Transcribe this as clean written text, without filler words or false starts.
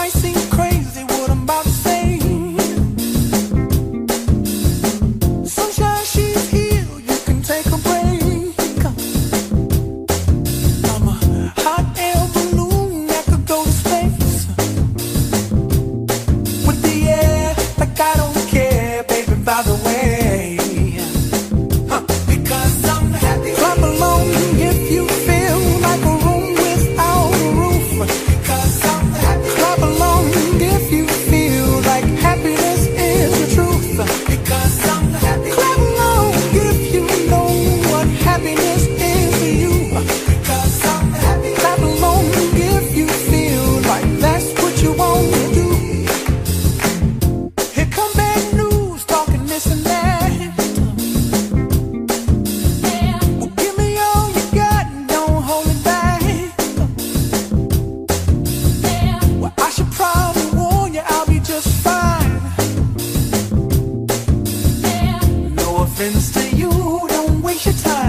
might seem crazy what I'm about to say. Sunshine, she's here, you can take a break. I'm a hot air balloon that could go to space with the air, like I don't care, baby, by the way. Because I'm happy. Clap along if you feel like a room without a roof. Because I'm happy. Clap along if you feel like happiness is the truth. Because I'm happy. Clap along if you know what happiness is to you. Because I'm happy. Clap along if you feel like that's what you want to do. Here come bad news, talking this and that. Well, give me all you got and don't hold it back. Well, I should probably warn you, I'll be just fine. No offense to you, don't waste your time.